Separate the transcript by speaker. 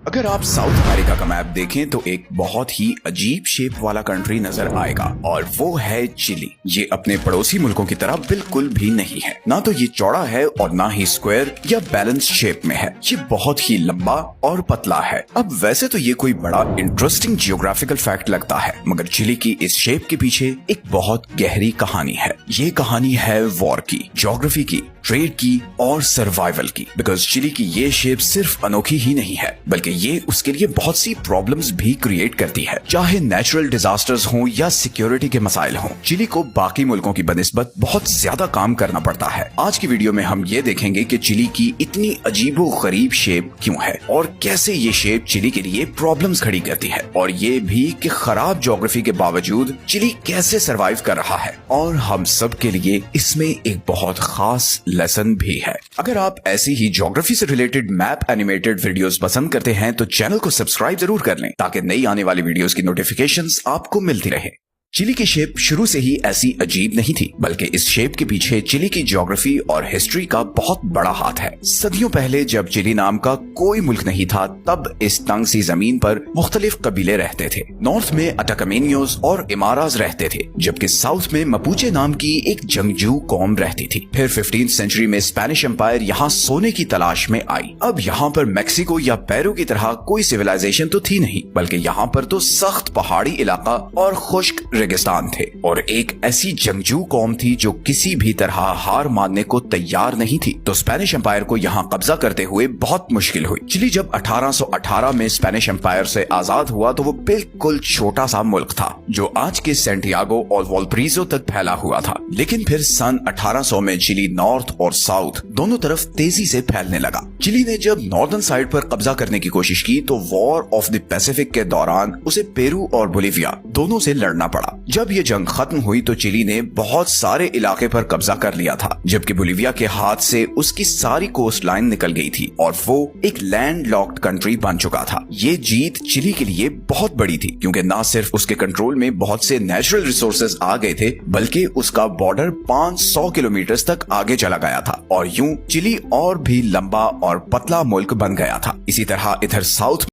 Speaker 1: अगर आप south America का मैप देखें तो एक बहुत ही अजीब शेप वाला कंट्री नजर आएगा और वो है चिली। ये अपने पड़ोसी मुल्कों की तरह बिल्कुल भी नहीं है। ना तो ये चौड़ा है और ना ही स्क्वायर या बैलेंस शेप में है। ये बहुत ही लंबा और पतला है। अब वैसे तो ये कोई बड़ा इंटरेस्टिंग जियोग्राफिकल फैक्ट लगता है, मगर चिली की इस शेप के पीछे एक बहुत गहरी कहानी है। ये कहानी है वॉर की, ज्योग्राफी की, ट्रेड की और सर्वाइवल की। बिकॉज चिली की ये शेप सिर्फ अनोखी ही नहीं है, बल्कि ये उसके लिए बहुत सी प्रॉब्लम्स भी क्रिएट करती है। चाहे नेचुरल डिजास्टर्स हों या सिक्योरिटी के मसाइल हों, चिली को बाकी मुल्कों की बनिस्बत बहुत ज्यादा काम करना पड़ता है। आज की वीडियो में हम ये देखेंगे कि चिली की इतनी अजीबो गरीब शेप क्यों है और कैसे ये शेप चिली के लिए प्रॉब्लम्स खड़ी करती है, और ये भी कि खराब ज्योग्राफी के बावजूद चिली कैसे सरवाइव कर रहा है। और हम सब के लिए इसमें एक बहुत खास लेसन भी है। अगर आप ऐसी ही ज्योग्राफी से रिलेटेड मैप एनिमेटेड वीडियोस पसंद करते हैं तो चैनल को सब्सक्राइब जरूर कर लें, ताकि नई आने वाली वीडियोस की नोटिफिकेशंस आपको मिलती रहे। चिली की शेप शुरू से ही ऐसी अजीब नहीं थी, बल्कि इस शेप के पीछे चिली की ज्योग्राफी और हिस्ट्री का बहुत बड़ा हाथ है। सदियों पहले जब चिली नाम का कोई मुल्क नहीं था, तब इस तंग सी जमीन पर मुख्तलिफ कबीले रहते थे। नॉर्थ में अटाकामेनियोस और इमाराज रहते थे, जबकि साउथ में मपूचे नाम की एक जंगजू कौम रहती थी। फिर 15वीं सेंचुरी में स्पेनिश एम्पायर यहाँ सोने की तलाश में आई। अब यहाँ पर मैक्सिको या पेरू की तरह कोई सिविलाइजेशन तो थी नहीं, बल्कि यहाँ पर तो सख्त पहाड़ी इलाका और खुश्क रेगिस्तान थे। और एक ऐसी जंगजू कौम थी जो किसी भी तरह हार मानने को तैयार नहीं थी। तो स्पेनिश एम्पायर को यहाँ कब्जा करते हुए बहुत मुश्किल हुई। चिली जब 1818 में स्पेनिश एम्पायर से आजाद हुआ तो वो बिल्कुल छोटा सा मुल्क था, जो आज के सेंटियागो और वॉल्परीजो तक फैला हुआ था। लेकिन फिर सन 1800 में चिली नॉर्थ और साउथ दोनों तरफ तेजी से फैलने लगा। चिली ने जब नॉर्दर्न साइड पर कब्जा करने की कोशिश की तो वॉर ऑफ द पैसिफिक के दौरान उसे पेरू और बोलिविया दोनों से लड़ना पड़ा। जब ये जंग खत्म हुई तो चिली ने बहुत सारे इलाके पर कब्जा कर लिया था, जबकि बोलिविया के हाथ से उसकी सारी कोस्ट लाइन निकल गई थी और वो एक लैंड लॉक्ड कंट्री बन चुका था। ये जीत चिली के लिए बहुत बड़ी थी, क्योंकि न सिर्फ उसके कंट्रोल में बहुत से नेचुरल रिसोर्सेज आ गए थे, बल्कि उसका बॉर्डर 500 किलोमीटर तक आगे चला गया था। और यूं चिली और भी लंबा और पतला मुल्क बन गया था। इसी तरह इधर साउथ